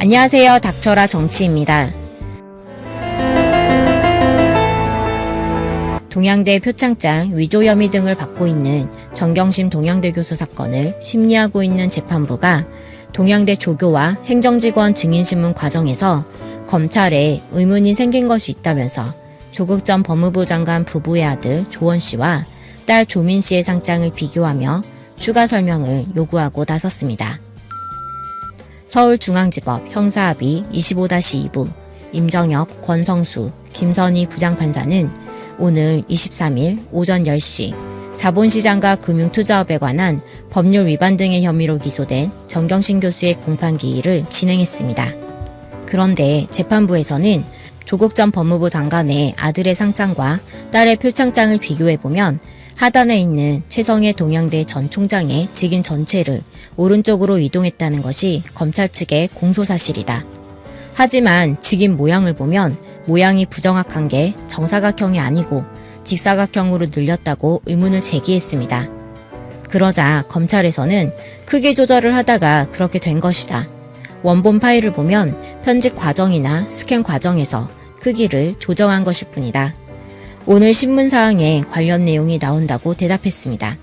안녕하세요. 닥쳐라 정치입니다. 동양대 표창장 위조 혐의 등을 받고 있는 정경심 동양대 교수 사건을 심리하고 있는 재판부가 동양대 조교와 행정직원 증인신문 과정에서 검찰에 의문이 생긴 것이 있다면서 조국 전 법무부 장관 부부의 아들 조원 씨와 딸 조민 씨의 상장을 비교하며 추가 설명을 요구하고 나섰습니다. 서울중앙지법 형사합의 25-2부 임정엽, 권성수, 김선희 부장판사는 오늘 23일 오전 10시 자본시장과 금융투자업에 관한 법률 위반 등의 혐의로 기소된 정경심 교수의 공판기일을 진행했습니다. 그런데 재판부에서는 조국 전 법무부 장관의 아들의 상장과 딸의 표창장을 비교해보면 하단에 있는 최성해 동양대 전 총장의 직인 전체를 오른쪽으로 이동했다는 것이 검찰 측의 공소사실이다. 하지만 직인 모양을 보면 모양이 부정확한 게 정사각형이 아니고 직사각형으로 늘렸다고 의문을 제기했습니다. 그러자 검찰에서는 크기 조절을 하다가 그렇게 된 것이다. 원본 파일을 보면 편집 과정이나 스캔 과정에서 크기를 조정한 것일 뿐이다. 오늘 신문사항에 관련 내용이 나온다고 대답했습니다.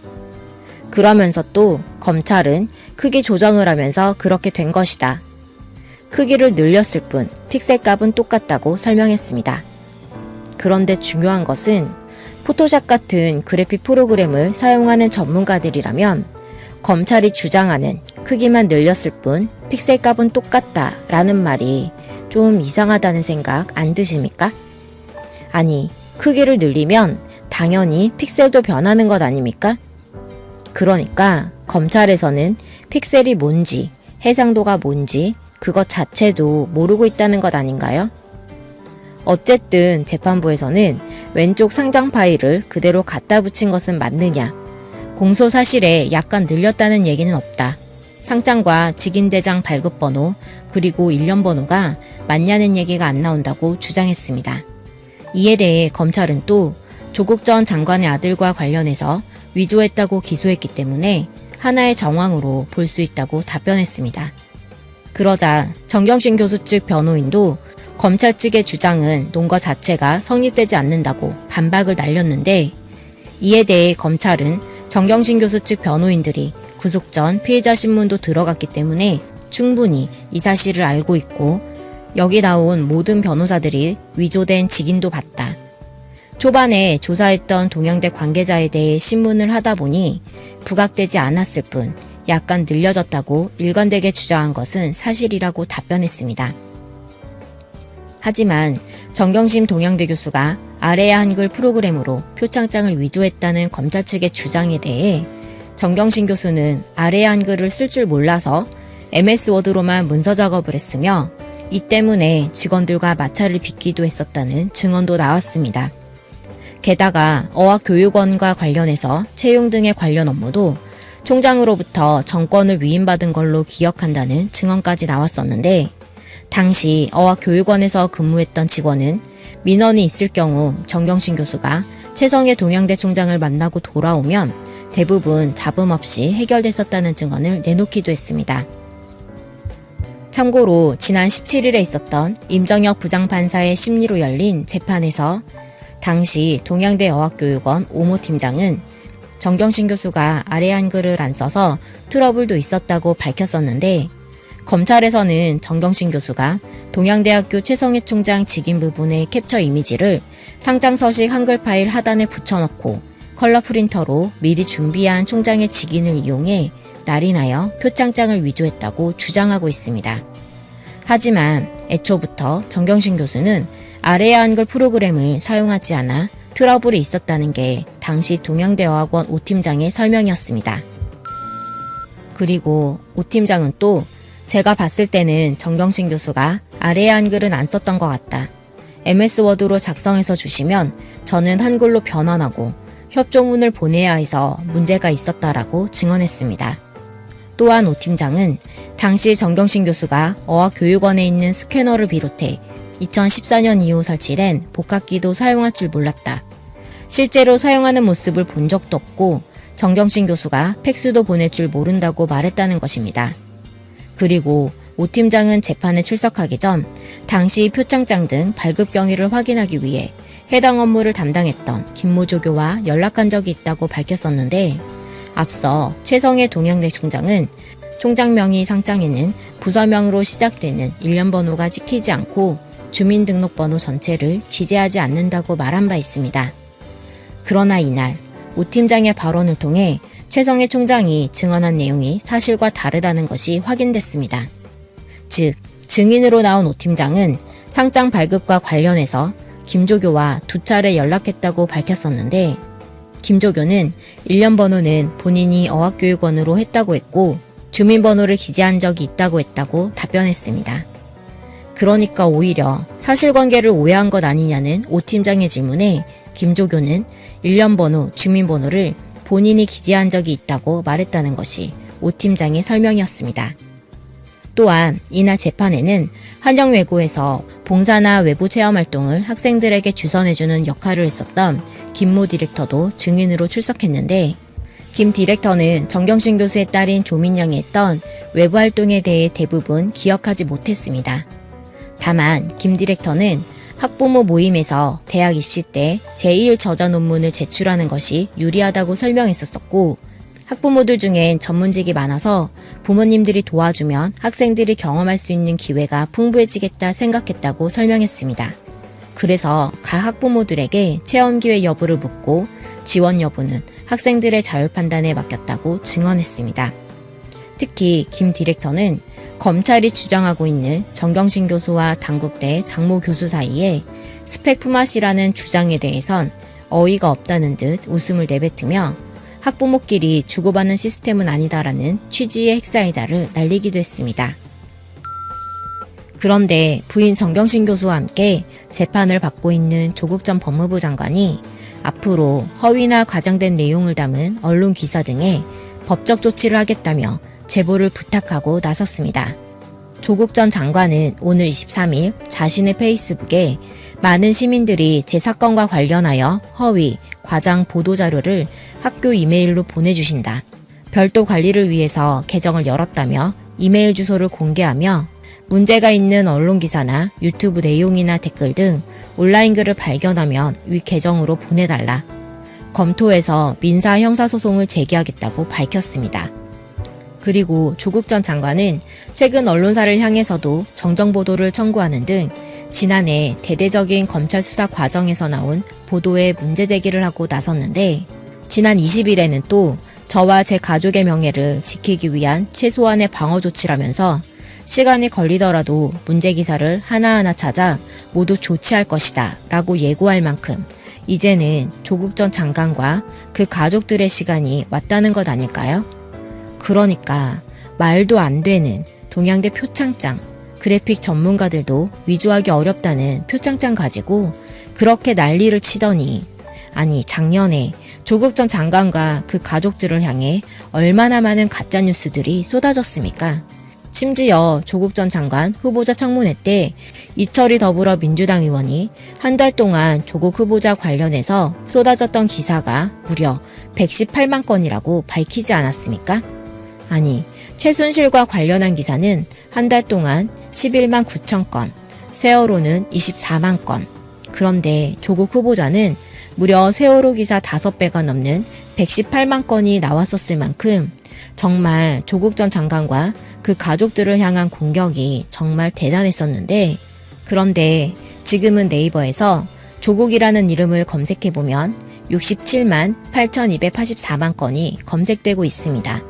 그러면서 또 검찰은 크기 조정을 하면서 그렇게 된 것이다. 크기를 늘렸을 뿐 픽셀 값은 똑같다고 설명했습니다. 그런데 중요한 것은 포토샵 같은 그래픽 프로그램을 사용하는 전문가들이라면 검찰이 주장하는 크기만 늘렸을 뿐 픽셀 값은 똑같다 라는 말이 좀 이상하다는 생각 안 드십니까? 아니, 크기를 늘리면 당연히 픽셀도 변하는 것 아닙니까? 그러니까 검찰에서는 픽셀이 뭔지, 해상도가 뭔지 그것 자체도 모르고 있다는 것 아닌가요? 어쨌든 재판부에서는 왼쪽 상장 파일을 그대로 갖다 붙인 것은 맞느냐, 공소 사실에 약간 늘렸다는 얘기는 없다. 상장과 직인대장 발급번호 그리고 일련번호가 맞냐는 얘기가 안 나온다고 주장했습니다. 이에 대해 검찰은 또 조국 전 장관의 아들과 관련해서 위조했다고 기소했기 때문에 하나의 정황으로 볼 수 있다고 답변했습니다. 그러자 정경심 교수 측 변호인도 검찰 측의 주장은 논거 자체가 성립되지 않는다고 반박을 날렸는데, 이에 대해 검찰은 정경심 교수 측 변호인들이 구속 전 피해자 신문도 들어갔기 때문에 충분히 이 사실을 알고 있고 여기 나온 모든 변호사들이 위조된 직인도 봤다. 초반에 조사했던 동양대 관계자에 대해 신문을 하다 보니 부각되지 않았을 뿐 약간 늘려졌다고 일관되게 주장한 것은 사실이라고 답변했습니다. 하지만 정경심 동양대 교수가 아래야 한글 프로그램으로 표창장을 위조했다는 검찰 측의 주장에 대해 정경심 교수는 아래야 한글을 쓸 줄 몰라서 MS 워드로만 문서 작업을 했으며 이 때문에 직원들과 마찰을 빚기도 했었다는 증언도 나왔습니다. 게다가 어학교육원과 관련해서 채용 등의 관련 업무도 총장으로부터 정권을 위임받은 걸로 기억한다는 증언까지 나왔었는데, 당시 어학교육원에서 근무했던 직원은 민원이 있을 경우 정경심 교수가 최성해 동양대 총장을 만나고 돌아오면 대부분 잡음 없이 해결됐었다는 증언을 내놓기도 했습니다. 참고로 지난 17일에 있었던 임정엽 부장판사의 심리로 열린 재판에서 당시 동양대 어학교육원 오모 팀장은 정경심 교수가 아래 한글을 안 써서 트러블도 있었다고 밝혔었는데, 검찰에서는 정경심 교수가 동양대학교 최성해 총장 직인 부분의 캡처 이미지를 상장 서식 한글 파일 하단에 붙여넣고 컬러 프린터로 미리 준비한 총장의 직인을 이용해 날인하여 표창장을 위조했다고 주장하고 있습니다. 하지만 애초부터 정경심 교수는 아래야 한글 프로그램을 사용하지 않아 트러블이 있었다는 게 당시 동양대어학원 오 팀장의 설명이었습니다. 그리고 오 팀장은 또 제가 봤을 때는 정경심 교수가 아래야 한글은 안 썼던 것 같다. MS 워드로 작성해서 주시면 저는 한글로 변환하고 협조문을 보내야 해서 문제가 있었다라고 증언했습니다. 또한 오 팀장은 당시 정경심 교수가 어학교육원에 있는 스캐너를 비롯해 2014년 이후 설치된 복합기도 사용할 줄 몰랐다. 실제로 사용하는 모습을 본 적도 없고 정경심 교수가 팩스도 보낼 줄 모른다고 말했다는 것입니다. 그리고 오 팀장은 재판에 출석하기 전 당시 표창장 등 발급 경위를 확인하기 위해 해당 업무를 담당했던 김모 조교와 연락한 적이 있다고 밝혔었는데, 앞서 최성해 동양대 총장은 총장명의 상장에는 부서명으로 시작되는 일련 번호가 찍히지 않고 주민등록번호 전체를 기재하지 않는다고 말한 바 있습니다. 그러나 이날 오 팀장의 발언을 통해 최성해 총장이 증언한 내용이 사실과 다르다는 것이 확인됐습니다. 즉, 증인으로 나온 오 팀장은 상장 발급과 관련해서 김조교와 2차례 연락했다고 밝혔었는데, 김조교는 일련 번호는 본인이 어학교육원으로 했다고 했고 주민번호를 기재한 적이 있다고 했다고 답변했습니다. 그러니까 오히려 사실관계를 오해한 것 아니냐는 오 팀장의 질문에 김조교는 일련 번호, 주민번호를 본인이 기재한 적이 있다고 말했다는 것이 오 팀장의 설명이었습니다. 또한 이날 재판에는 한정외고에서 봉사나 외부 체험활동을 학생들에게 주선해주는 역할을 했었던 김모 디렉터도 증인으로 출석했는데, 김 디렉터는 정경심 교수의 딸인 조민영이 했던 외부 활동에 대해 대부분 기억하지 못했습니다. 다만 김 디렉터는 학부모 모임에서 대학 입시 때 제1 저자 논문을 제출하는 것이 유리하다고 설명했었고, 학부모들 중엔 전문직이 많아서 부모님들이 도와주면 학생들이 경험할 수 있는 기회가 풍부해지겠다 생각했다고 설명했습니다. 그래서 각 학부모들에게 체험 기회 여부를 묻고 지원 여부는 학생들의 자율 판단에 맡겼다고 증언했습니다. 특히 김 디렉터는 검찰이 주장하고 있는 정경심 교수와 단국대 장모 교수 사이에 스펙 품앗이라는 주장에 대해선 어이가 없다는 듯 웃음을 내뱉으며 학부모끼리 주고받는 시스템은 아니다라는 취지의 핵사이다를 날리기도 했습니다. 그런데 부인 정경심 교수와 함께 재판을 받고 있는 조국 전 법무부 장관이 앞으로 허위나 과장된 내용을 담은 언론 기사 등에 법적 조치를 하겠다며 제보를 부탁하고 나섰습니다. 조국 전 장관은 오늘 23일 자신의 페이스북에 많은 시민들이 제 사건과 관련하여 허위, 과장 보도자료를 학교 이메일로 보내주신다. 별도 관리를 위해서 계정을 열었다며 이메일 주소를 공개하며 문제가 있는 언론 기사나 유튜브 내용이나 댓글 등 온라인 글을 발견하면 위 계정으로 보내달라. 검토해서 민사 형사소송을 제기하겠다고 밝혔습니다. 그리고 조국 전 장관은 최근 언론사를 향해서도 정정보도를 청구하는 등 지난해 대대적인 검찰 수사 과정에서 나온 보도에 문제 제기를 하고 나섰는데, 지난 20일에는 또 저와 제 가족의 명예를 지키기 위한 최소한의 방어 조치라면서 시간이 걸리더라도 문제 기사를 하나하나 찾아 모두 조치할 것이다 라고 예고할 만큼 이제는 조국 전 장관과 그 가족들의 시간이 왔다는 것 아닐까요? 그러니까 말도 안 되는 동양대 표창장, 그래픽 전문가들도 위조하기 어렵다는 표창장 가지고 그렇게 난리를 치더니, 아니 작년에 조국 전 장관과 그 가족들을 향해 얼마나 많은 가짜뉴스들이 쏟아졌습니까? 심지어 조국 전 장관 후보자 청문회 때 이철희 더불어민주당 의원이 한 달 동안 조국 후보자 관련해서 쏟아졌던 기사가 무려 118만 건이라고 밝히지 않았습니까? 아니, 최순실과 관련한 기사는 한 달 동안 11만 9천 건, 세월호는 24만 건. 그런데 조국 후보자는 무려 세월호 기사 5배가 넘는 118만 건이 나왔었을 만큼 정말 조국 전 장관과 그 가족들을 향한 공격이 정말 대단했었는데, 그런데 지금은 네이버에서 조국이라는 이름을 검색해보면 67만 8,284만 건이 검색되고 있습니다.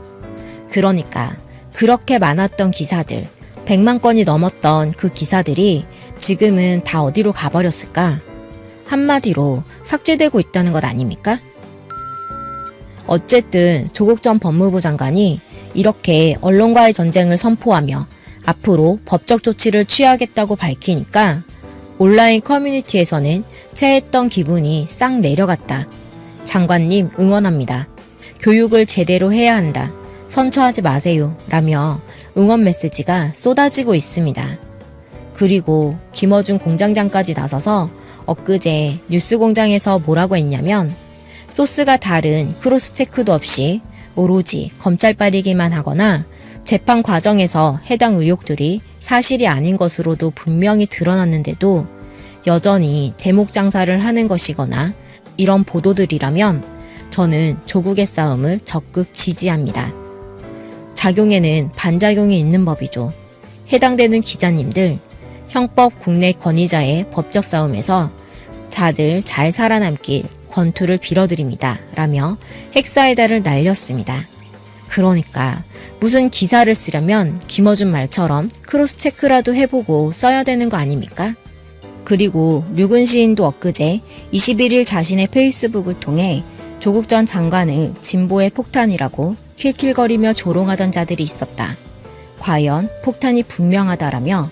그러니까 그렇게 많았던 기사들, 100만 건이 넘었던 그 기사들이 지금은 다 어디로 가버렸을까? 한마디로 삭제되고 있다는 것 아닙니까? 어쨌든 조국 전 법무부 장관이 이렇게 언론과의 전쟁을 선포하며 앞으로 법적 조치를 취하겠다고 밝히니까 온라인 커뮤니티에서는 체했던 기분이 싹 내려갔다. 장관님 응원합니다. 교육을 제대로 해야 한다. 선처하지 마세요. 라며 응원 메시지가 쏟아지고 있습니다. 그리고 김어준 공장장까지 나서서 엊그제 뉴스공장에서 뭐라고 했냐면, 소스가 다른 크로스 체크도 없이 오로지 검찰 빨이기만 하거나 재판 과정에서 해당 의혹들이 사실이 아닌 것으로도 분명히 드러났는데도 여전히 제목 장사를 하는 것이거나 이런 보도들이라면 저는 조국의 싸움을 적극 지지합니다. 작용에는 반작용이 있는 법이죠. 해당되는 기자님들, 형법 국내 권위자의 법적 싸움에서 다들 잘 살아남길 권투를 빌어드립니다. 라며 핵사이다를 날렸습니다. 그러니까 무슨 기사를 쓰려면 김어준 말처럼 크로스체크라도 해보고 써야 되는 거 아닙니까? 그리고 류근 시인도 엊그제 21일 자신의 페이스북을 통해 조국 전 장관을 진보의 폭탄이라고 킬킬거리며 조롱하던 자들이 있었다. 과연 폭탄이 분명하다라며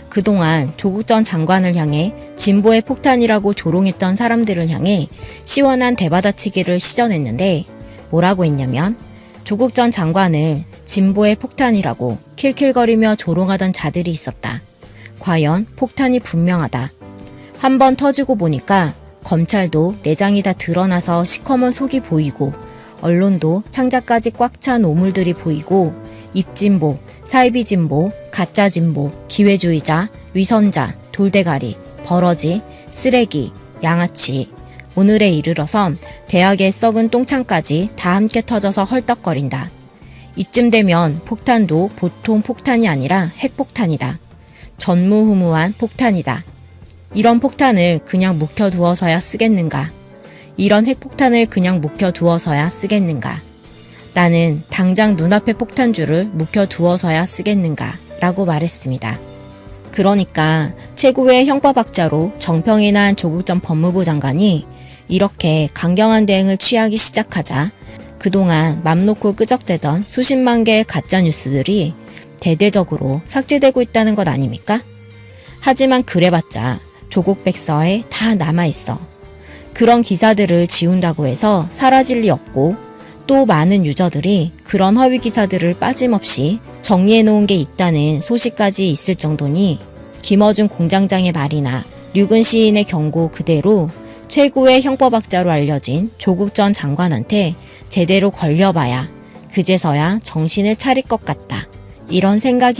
그동안 조국 전 장관을 향해 진보의 폭탄이라고 조롱했던 사람들을 향해 시원한 대받아치기를 시전했는데 뭐라고 했냐면 조국 전 장관을 진보의 폭탄이라고 킬킬거리며 조롱하던 자들이 있었다. 과연 폭탄이 분명하다. 한번 터지고 보니까 검찰도 내장이 다 드러나서 시커먼 속이 보이고 언론도 창자까지 꽉 찬 오물들이 보이고 입진보, 사이비진보, 가짜진보, 기회주의자, 위선자, 돌대가리, 버러지, 쓰레기, 양아치 오늘에 이르러서 대학의 썩은 똥창까지 다 함께 터져서 헐떡거린다. 이쯤 되면 폭탄도 보통 폭탄이 아니라 핵폭탄이다. 전무후무한 폭탄이다. 이런 폭탄을 그냥 묵혀두어서야 쓰겠는가? 이런 핵폭탄을 그냥 묵혀두어서야 쓰겠는가? 나는 당장 눈앞의 폭탄주를 묵혀두어서야 쓰겠는가? 라고 말했습니다. 그러니까 최고의 형법학자로 정평이 난 조국 전 법무부 장관이 이렇게 강경한 대응을 취하기 시작하자 그동안 맘 놓고 끄적대던 수십만 개의 가짜뉴스들이 대대적으로 삭제되고 있다는 것 아닙니까? 하지만 그래봤자 조국 백서에 다 남아있어. 그런 기사들을 지운다고 해서 사라질 리 없고 또 많은 유저들이 그런 허위 기사들을 빠짐없이 정리해놓은 게 있다는 소식까지 있을 정도니 김어준 공장장의 말이나 류근 시인의 경고 그대로 최고의 형법학자로 알려진 조국 전 장관한테 제대로 걸려봐야 그제서야 정신을 차릴 것 같다. 이런 생각이